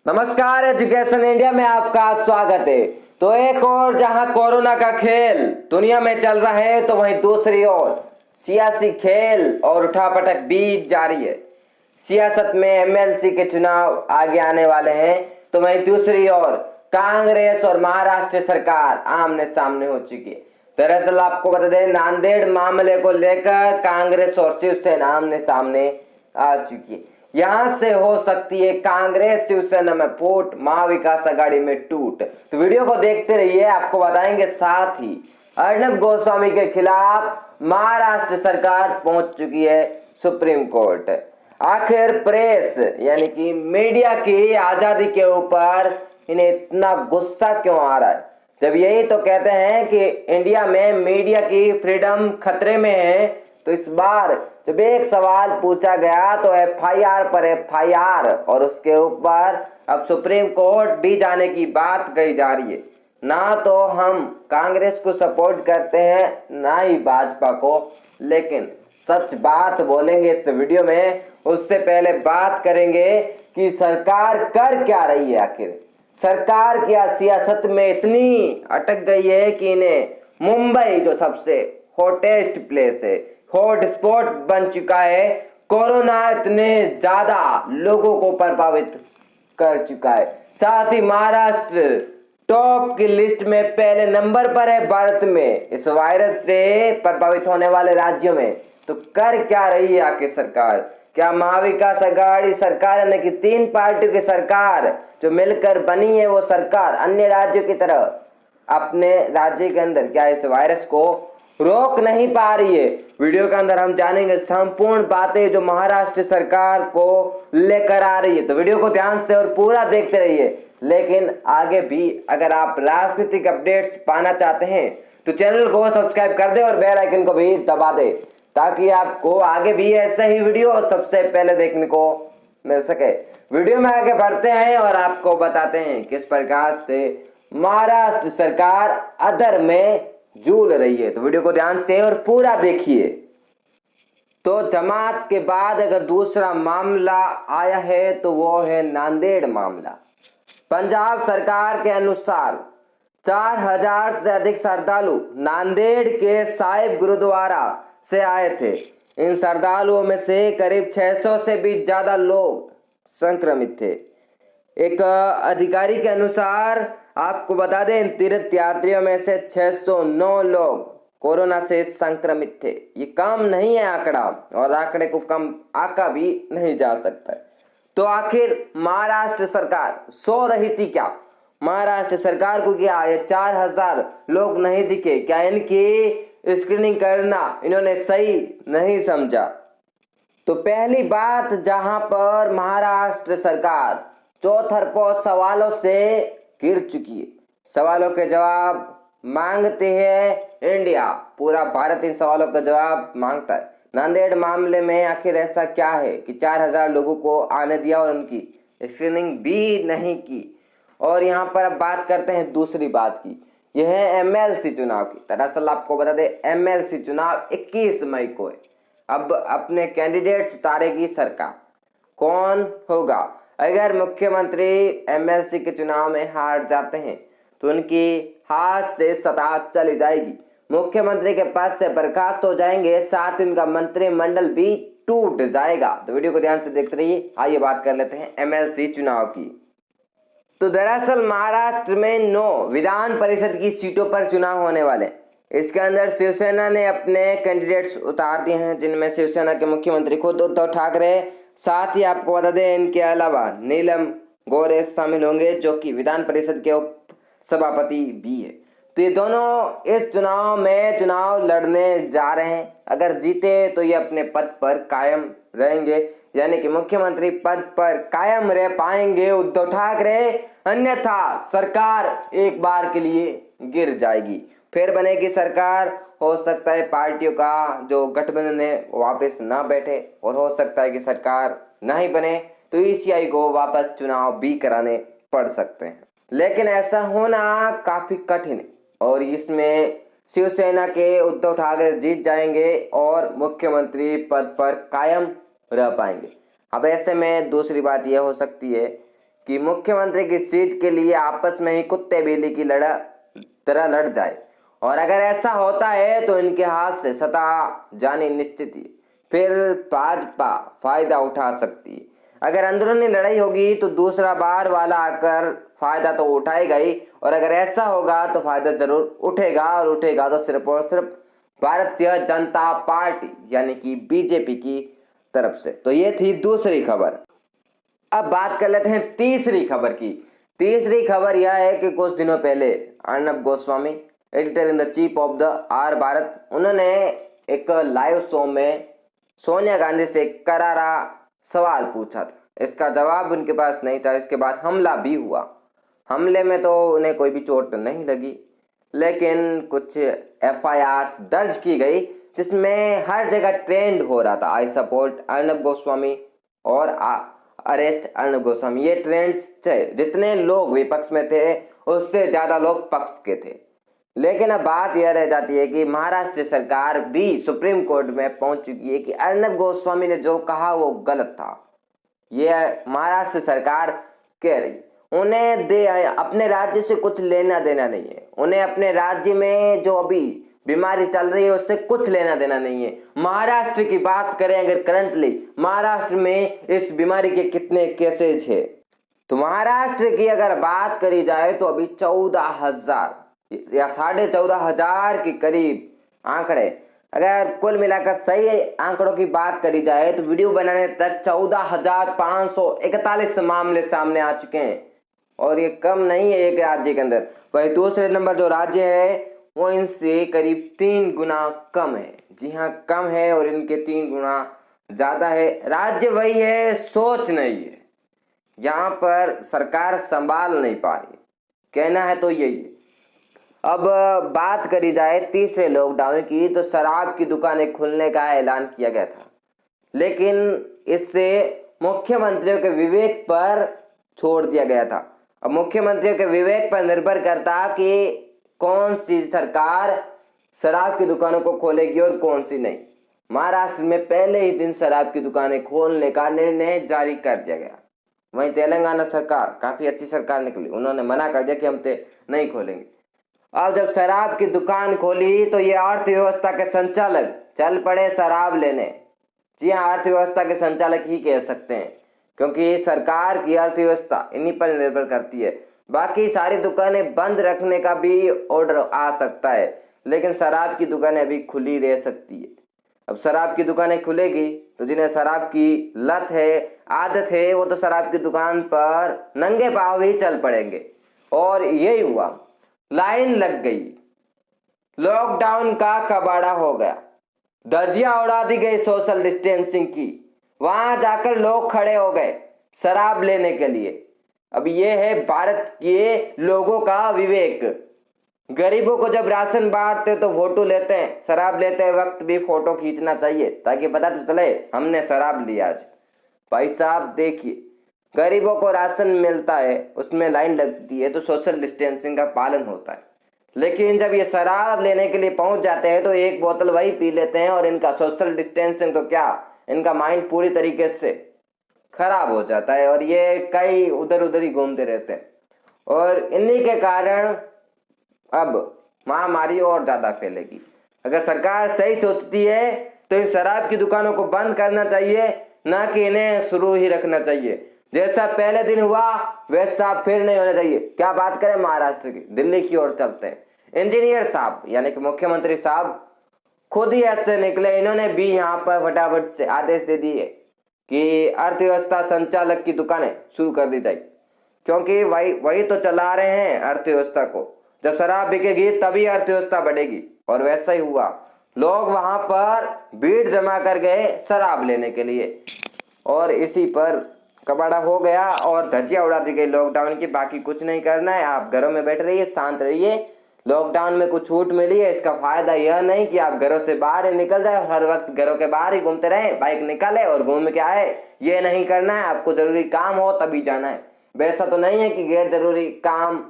नमस्कार, education India में आपका स्वागत है। तो एक और जहां कोरोना का खेल दुनिया में चल रहा है, तो वहीं दूसरी ओर सियासी खेल और उठापटक भी जारी है। सियासत में एमएलसी के चुनाव आगे आने वाले हैं, तो वहीं दूसरी ओर कांग्रेस और महाराष्ट्र सरकार आमने सामने हो चुकी है। दरअसल आपको बता दें, नांदेड़ मामले को लेकर कांग्रेस और शिवसेना आमने सामने आ चुकी है। यहां से हो सकती है कांग्रेस शिवसेना में फूट, महाविकास आघाड़ी में टूट। तो वीडियो को देखते रहिए, आपको बताएंगे। साथ ही अर्णब गोस्वामी के खिलाफ महाराष्ट्र सरकार पहुंच चुकी है सुप्रीम कोर्ट। आखिर प्रेस यानी कि मीडिया की आजादी के ऊपर इन्हें इतना गुस्सा क्यों आ रहा है, जब यही तो कहते हैं कि इंडिया में मीडिया की फ्रीडम खतरे में है। तो इस बार जब एक सवाल पूछा गया तो एफआईआर पर एफआईआर और उसके ऊपर अब सुप्रीम कोर्ट भी जाने की बात कही जा रही है। ना तो हम कांग्रेस को सपोर्ट करते हैं, ना ही भाजपा को, लेकिन सच बात बोलेंगे इस वीडियो में। उससे पहले बात करेंगे कि सरकार कर क्या रही है। आखिर सरकार क्या सियासत में इतनी अटक गई है कि इन्हें मुंबई, जो सबसे हॉटेस्ट प्लेस है, हॉट स्पॉट बन चुका है, कोरोना इतने ज्यादा लोगों को प्रभावित कर चुका है। साथ ही महाराष्ट्र टॉप की लिस्ट में पहले नंबर पर है भारत में इस वायरस से प्रभावित होने वाले राज्यों में। तो कर क्या रही है आखिर सरकार? क्या महाविकास आघाड़ी सरकार यानी कि 3 पार्टियों की सरकार जो मिलकर बनी है, वो सरकार अन्य राज्यों की तरह अपने राज्य के अंदर क्या इस वायरस को रोक नहीं पा रही है? वीडियो के अंदर हम जानेंगे संपूर्ण बातें जो महाराष्ट्र सरकार को लेकर आ रही है। तो वीडियो को ध्यान से और पूरा देखते रहिए। लेकिन आगे भी अगर आप राजनीतिक अपडेट्स पाना चाहते हैं तो चैनल को सब्सक्राइब कर दे और बेल आइकन को भी दबा दे, ताकि आपको आगे भी ऐसा ही वीडियो सबसे पहले देखने को मिल सके। वीडियो में आगे बढ़ते हैं और आपको बताते हैं किस प्रकार से महाराष्ट्र सरकार अधर में जूझ रही है। तो वीडियो को ध्यान से और पूरा देखिए। तो जमात के बाद अगर दूसरा मामला आया है तो वो है नांदेड़ मामला। पंजाब सरकार के अनुसार 4000 से अधिक श्रद्धालु नांदेड़ के साहिब गुरुद्वारा से आए थे। इन श्रद्धालुओं में से करीब 600 से भी ज्यादा लोग संक्रमित थे। एक अधिकारी के अनुसार आपको बता दें, इन तीर्थ यात्रियों में से 609 लोग कोरोना से संक्रमित थे। ये कम नहीं है आंकड़ा, और आंकड़े को कम आंका भी नहीं जा सकता। तो आखिर महाराष्ट्र सरकार सो रही थी क्या? महाराष्ट्र सरकार को क्या ये 4000 लोग नहीं दिखे क्या? इनकी स्क्रीनिंग करना इन्होंने सही नहीं समझा? तो पहली बात, जहां पर महाराष्ट्र सरकार चौतरफा सवालों से घिर चुकी है, सवालों के जवाब मांगते हैं इंडिया, पूरा भारत इन सवालों का जवाब मांगता है। नांदेड़ मामले में आखिर ऐसा क्या है कि 4000 लोगों को आने दिया और उनकी स्क्रीनिंग भी नहीं की? और यहाँ पर अब बात करते हैं दूसरी बात की, यह है एमएलसी चुनाव की। दरअसल आपको बता दें, एमएलसी चुनाव 21 मई को है। अब अपने कैंडिडेट्स उतारेगी सरकार। कौन होगा? अगर मुख्यमंत्री एमएलसी के चुनाव में हार जाते हैं तो उनकी हाथ से सत्ता चली जाएगी, मुख्यमंत्री के पद से बर्खास्त हो जाएंगे, साथ ही उनका मंत्रिमंडल भी टूट जाएगा। तो वीडियो को ध्यान से देखते रहिए। आइए बात कर लेते हैं एमएलसी चुनाव की। तो दरअसल महाराष्ट्र में 9 विधान परिषद की सीटों पर चुनाव होने वाले। इसके अंदर शिवसेना ने अपने कैंडिडेट्स उतार दिए हैं, जिनमें शिवसेना के मुख्यमंत्री खुद उद्धव ठाकरे, साथ ही आपको बता दें इनके अलावा नीलम गोरे शामिल होंगे, जो कि विधान परिषद के उप सभापति भी है। तो ये दोनों इस चुनाव में चुनाव लड़ने जा रहे हैं। अगर जीते तो ये अपने पद पर कायम रहेंगे, यानी कि मुख्यमंत्री पद पर कायम रह पाएंगे उद्धव ठाकरे, अन्यथा सरकार एक बार के लिए गिर जाएगी। फिर बनेगी सरकार, हो सकता है पार्टियों का जो गठबंधन है वापस ना बैठे, और हो सकता है कि सरकार नहीं बने तो ईसीआई को वापस चुनाव भी कराने पड़ सकते हैं। लेकिन ऐसा होना काफी कठिन है, और इसमें शिवसेना के उद्धव ठाकरे जीत जाएंगे और मुख्यमंत्री पद पर कायम रह पाएंगे। अब ऐसे में दूसरी बात यह हो सकती है कि मुख्यमंत्री की सीट के लिए आपस में ही कुत्ते बिल्ली की तरह लड़ जाए, और अगर ऐसा होता है तो इनके हाथ से सत्ता जानी निश्चित ही। फिर भाजपा फायदा उठा सकती है। अगर अंदरूनी लड़ाई होगी तो दूसरा बार वाला आकर फायदा तो उठाएगा ही, और अगर ऐसा होगा तो फायदा जरूर उठेगा, और उठेगा तो सिर्फ और सिर्फ भारतीय जनता पार्टी यानी कि बीजेपी की तरफ से। तो ये थी दूसरी खबर। अब बात कर लेते हैं तीसरी खबर की। तीसरी खबर यह है कि कुछ दिनों पहले Arnab Goswami, editor in the chief of the R Bharat, उन्होंने एक लाइव शो में सोनिया गांधी से करारा सवाल पूछा था। इसका जवाब उनके पास नहीं था। इसके बाद हमला भी हुआ। हमले में तो उन्हें कोई भी चोट नहीं लगी, लेकिन कुछ FIR दर्ज की गई जिसमें हर जगह ट्रेंड हो रहा था, आई सपोर्ट अर्नब गोस्वामी और अरेस्ट अर्नब गोस्वामी। ये ट्रेंड्स थे। जितने लोग विपक्ष में थे उससे ज्यादा लोग पक्ष के थे। लेकिन अब बात यह रह जाती है कि महाराष्ट्र सरकार भी सुप्रीम कोर्ट में पहुंच चुकी है कि अर्नब गोस्वामी ने जो कहा वो गलत था। ये महाराष्ट्र सरकार कह रही, उन्हें अपने राज्य से कुछ लेना देना नहीं है। उन्हें अपने राज्य में जो अभी बीमारी चल रही है उससे कुछ लेना देना नहीं है। महाराष्ट्र की बात करें अगर करंटली महाराष्ट्र में इस बीमारी के कितने केसेज है, तो महाराष्ट्र की अगर बात करी जाए तो अभी 14,000 या 14,500 के करीब आंकड़े, अगर कुल मिलाकर सही आंकड़ों की बात करी जाए तो वीडियो बनाने तक 14,541 मामले सामने आ चुके हैं, और ये कम नहीं है एक राज्य के अंदर। वही दूसरे नंबर जो राज्य है वो इनसे करीब 3 गुना कम है। जी हाँ, कम है, और इनके 3 गुना ज्यादा है। राज्य वही है, सोच नहीं है। यहाँ पर सरकार संभाल नहीं पा रही, कहना है तो यही है। अब बात करी जाए तीसरे लॉकडाउन की, तो शराब की दुकानें खुलने का ऐलान किया गया था, लेकिन इससे मुख्यमंत्रियों के विवेक पर छोड़ दिया गया था। अब मुख्यमंत्रियों के विवेक पर निर्भर करता कि कौन सी सरकार शराब की दुकानों को खोलेगी और कौन सी नहीं। महाराष्ट्र में पहले ही दिन शराब की दुकानें खोलने का निर्णय जारी कर दिया गया। वहीं तेलंगाना सरकार काफी अच्छी सरकार निकली, उन्होंने मना कर दिया कि हम नहीं खोलेंगे। अब जब शराब की दुकान खोली तो ये अर्थव्यवस्था के संचालक चल पड़े शराब लेने। जी हाँ, अर्थव्यवस्था के संचालक ही कह सकते हैं, क्योंकि सरकार की अर्थव्यवस्था इन्हीं पर निर्भर करती है। बाकी सारी दुकानें बंद रखने का भी ऑर्डर आ सकता है, लेकिन शराब की दुकानें अभी खुली रह सकती है। अब शराब की दुकानें खुलेगी तो जिन्हें शराब की लत है, आदत है, वो तो शराब की दुकान पर नंगे पांव ही चल पड़ेंगे। और यही हुआ, लाइन लग गई, लॉकडाउन का कबाड़ा हो गया, धज्जियां उड़ा दी गई सोशल डिस्टेंसिंग की। वहां जाकर लोग खड़े हो गए शराब लेने के लिए। अब ये है भारत के लोगों का विवेक। गरीबों को जब राशन बांटते तो फोटो लेते हैं, शराब लेते वक्त भी फोटो खींचना चाहिए ताकि पता तो चले हमने शराब लिया आज। भाई साहब देखिए, गरीबों को राशन मिलता है, उसमें लाइन लगती है तो सोशल डिस्टेंसिंग का पालन होता है, लेकिन जब ये शराब लेने के लिए पहुंच जाते हैं तो एक बोतल वही पी लेते हैं, और इनका सोशल डिस्टेंसिंग तो क्या, इनका माइंड पूरी तरीके से खराब हो जाता है, और ये कई उधर उधर ही घूमते रहते हैं। और इन्हीं के कारण अब महामारी और ज्यादा फैलेगी। अगर सरकार सही सोचती है तो इन शराब की दुकानों को बंद करना चाहिए, ना कि इन्हें शुरू ही रखना चाहिए। जैसा पहले दिन हुआ वैसा फिर नहीं होना चाहिए। क्या बात करें महाराष्ट्र की, दिल्ली की ओर चलते हैं। इंजीनियर साहब यानी कि मुख्यमंत्री साहब खुद ही ऐसे निकले, इन्होंने भी यहाँ पर फटाफट से आदेश दे दिए कि अर्थव्यवस्था संचालक की दुकानें शुरू कर दी जाए, क्योंकि वही तो चला रहे हैं अर्थव्यवस्था को। जब शराब बिकेगी तभी अर्थव्यवस्था बढ़ेगी, और वैसा ही हुआ। लोग वहां पर भीड़ जमा कर गए शराब लेने के लिए, और इसी पर कबाड़ा हो गया और धज्जियां उड़ा दी गई लॉकडाउन की। बाकी कुछ नहीं करना है, आप घरों में बैठ रहिए, शांत रहिए। लॉकडाउन में कुछ छूट मिली है, इसका फायदा यह नहीं कि आप घरों से बाहर ही निकल जाए, हर वक्त घरों के बाहर ही घूमते रहे, बाइक निकाले और घूम के आए। ये नहीं करना है। आपको जरूरी काम हो तभी जाना है। वैसा तो नहीं है कि गैर जरूरी काम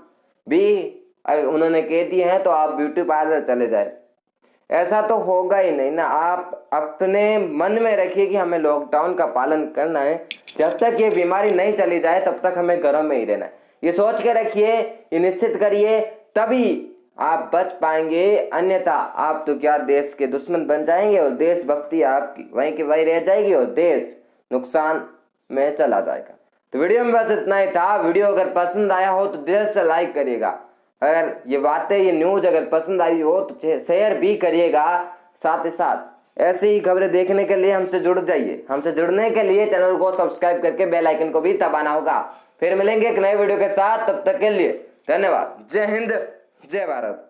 भी उन्होंने कह दिए हैं तो आप ब्यूटी पार्लर चले जाए, ऐसा तो होगा ही नहीं ना। आप अपने मन में रखिए कि हमें लॉकडाउन का पालन करना है। जब तक ये बीमारी नहीं चली जाए तब तक हमें घरों में ही रहना है। ये सोच के रखिए, ये निश्चित करिए, तभी आप बच पाएंगे। अन्यथा आप तो क्या देश के दुश्मन बन जाएंगे और देशभक्ति आपकी वहीं की वहीं रह जाएगी और देश नुकसान में चला जाएगा। तो वीडियो में बस इतना ही था। वीडियो अगर पसंद आया हो तो दिल से लाइक करिएगा। अगर ये बातें, ये न्यूज अगर पसंद आई हो तो शेयर भी करिएगा। साथ ही साथ ऐसे ही खबरें देखने के लिए हमसे जुड़ जाइए। हमसे जुड़ने के लिए चैनल को सब्सक्राइब करके बेल आइकन को भी दबाना होगा। फिर मिलेंगे एक नए वीडियो के साथ, तब तक के लिए धन्यवाद। जय हिंद, जय भारत।